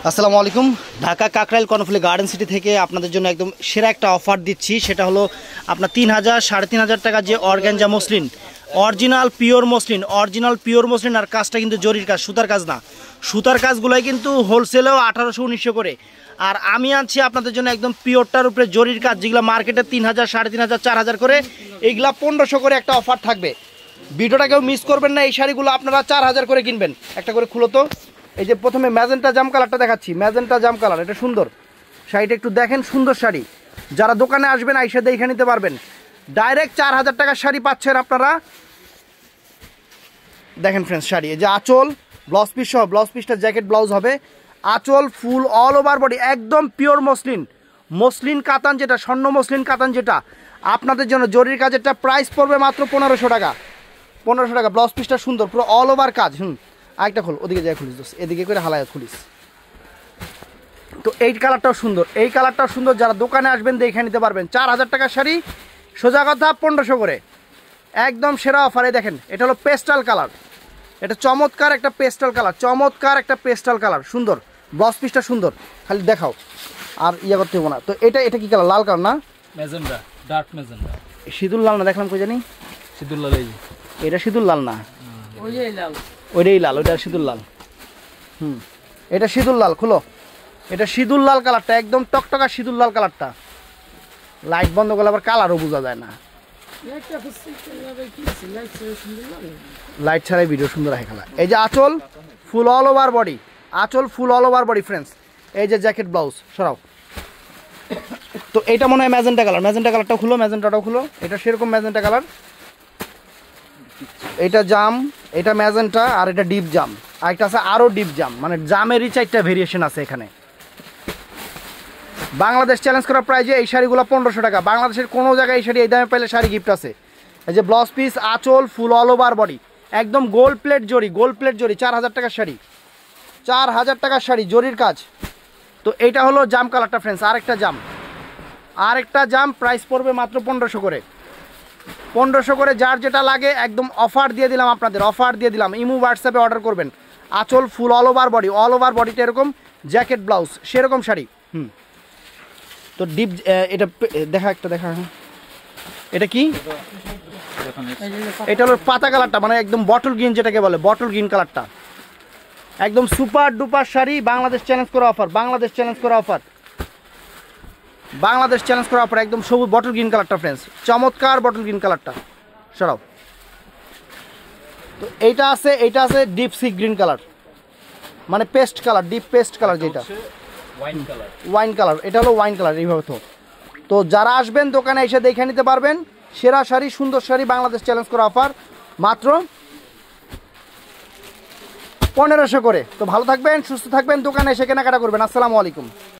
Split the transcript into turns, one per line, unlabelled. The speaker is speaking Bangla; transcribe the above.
আসসালামু আলাইকুম। ঢাকা কাকরাইল কর্ণফুলী গার্ডেন সিটি থেকে আপনাদের জন্য একদম সেরা একটা অফার দিচ্ছি। সেটা হলো আপনার 3000 3,500 টাকা যে organza muslin, original pure muslin. আর কাজটা কিন্তু জরির কাজ, সুতার কাজ না। সুতার কাজগুলোই কিন্তু হোলসেলেও 1800-1900 করে। আর আমি আনছি আপনাদের জন্য একদম পিওরটার উপরে জরির কাজ, যেগুলো মার্কেটে 3000 3,500 4,000 করে, এইগুলা 1500 করে একটা অফার থাকবে। ভিডিওটা কেউ মিস করবেন না। এই শাড়িগুলো আপনারা 4000 করে কিনবেন। একটা করে খুলো তো। এই যে প্রথমে ম্যাজেন্টা জাম কালারটা দেখাচ্ছি, ম্যাজেন্টা জাম কালার, এটা সুন্দর শাড়িটা, একটু দেখেন, সুন্দর শাড়ি। যারা দোকানে আসবেন আইসা দেখে নিতে পারবেন। ডাইরেক্ট 4000 টাকার শাড়ি পাচ্ছেন আপনারা। দেখেন ফ্রেন্ডস শাড়ি, এই যে আঁচল, ব্লাউজ পিস সহ, ব্লাউজ পিসটা জ্যাকেট ব্লাউজ হবে, আঁচল ফুল অল ওভার বডি, একদম পিওর মসলিন কাতান, যেটা স্বর্ণ মসলিন কাতান, যেটা আপনাদের জন্য জরির কাজেরটা প্রাইস পড়বে মাত্র 1500 টাকা। 1500 টাকা। ব্লাউজ পিসটা সুন্দর, পুরো অল ওভার কাজ। আরেকটা খোল, ওদিকে যাই খুলিস, এদিকে করে হালায় খুলিস। তো এই কালারটাও সুন্দর, যারা দোকানে আসবেন দেখে নিতে পারবেন। 4000 টাকার শাড়ি, সোজা কথা 1500 করে, একদম সেরা অফারে। দেখেন এটা হলো পেস্টাল কালার, এটা চমৎকার একটা পেস্টাল কালার, সুন্দর। ব্লাউজ পিসটা সুন্দর, খালি দেখাও আর ইয়ে করতে হবো না। তো এটা কি কালার? লাল কালার না?
Magenta, dark magenta.
সিঁদুর লাল না? দেখলাম কই জানি
সিঁদুর লাল। এই
এটা সিঁদুর লাল না,
ওইটাই লাল,
ওইটা সিঁদুর লাল। এটা সিঁদুর লাল। খুলো, এটা সিঁদুর লাল কালারটা, একদম টকটকা সিঁদুর লাল কালারটা। লাইট বন্ধ করলে আবার কালারও বোঝা যায় না। লাইট ছাড়াই ভিডিও সুন্দর হয় খেলা। এই যে আঁচল ফুল অল ওভার বডি, ফ্রেন্ডস। এই যে জ্যাকেট ব্লাউজ, সরাও। তো এইটা মনে হয় ম্যাজেন্টা কালারটাও খুলো, ম্যাজেন্টাটাও খুলো। এটা সেরকম ম্যাজেন্টা কালার, এটা জাম, এটা ম্যাজেন্টা, আর এটা ডিপ জাম। আরেকটা আছে আরও ডিপ জাম, মানে জামেরই 4টা ভেরিয়েশন আছে এখানে। বাংলাদেশ চ্যালেঞ্জ করা প্রাইজে এই শাড়িগুলো 1500 টাকা। বাংলাদেশের কোনো জায়গায় এই শাড়ি এই দামে পাইলে শাড়ি গিফট আছে। এই যে ব্লাউজ পিস, আঁচল ফুল অল ওভার বডি, একদম গোল্ড প্লেট জরি, 4000 টাকার শাড়ি, 4000 টাকার শাড়ি, জরির কাজ। তো এইটা হলো জাম কালারটা ফ্রেন্ডস। আরেকটা জাম প্রাইস পড়বে মাত্র 1500 করে। 1500 করে। যার যেটা লাগে একদম অফার দিয়ে দিলাম আপনাদের, ইমো হোয়াটসঅ্যাপে অর্ডার করবেন। আঁচল ফুল অল ওভার বডিটা এরকম, জ্যাকেট ব্লাউজ সেরকম শাড়ি। তো ডিপ, এটা দেখা, এটা কি? এটা হলো পাতা কালারটা, মানে একদম বটল গ্রিন, যেটাকে বলে বটল গ্রিন কালারটা, একদম super duper sari. Bangladesh challenge করা অফার, একদম সবুজ বটল গ্রিন কালারটা ফ্রেন্ডস, চমৎকার বটল গ্রিন কালারটা, সরাও। তো এইটা আছে ডিপ সি গ্রিন কালার, মানে paste colour, deep paste colour, যেটা ওয়াইন কালার। এটা হলো ওয়াইন কালার, এইভাবে। তো যারা আসবেন দোকানে এসে দেখে নিতে পারবেন। সেরা শাড়ি, সুন্দর শাড়ি, বাংলাদেশ চ্যালেঞ্জ করা অফার, মাত্র 1500 করে। তো ভালো থাকবেন, সুস্থ থাকবেন, দোকানে এসে কেনাকাটা করবেন। আসসালামু আলাইকুম।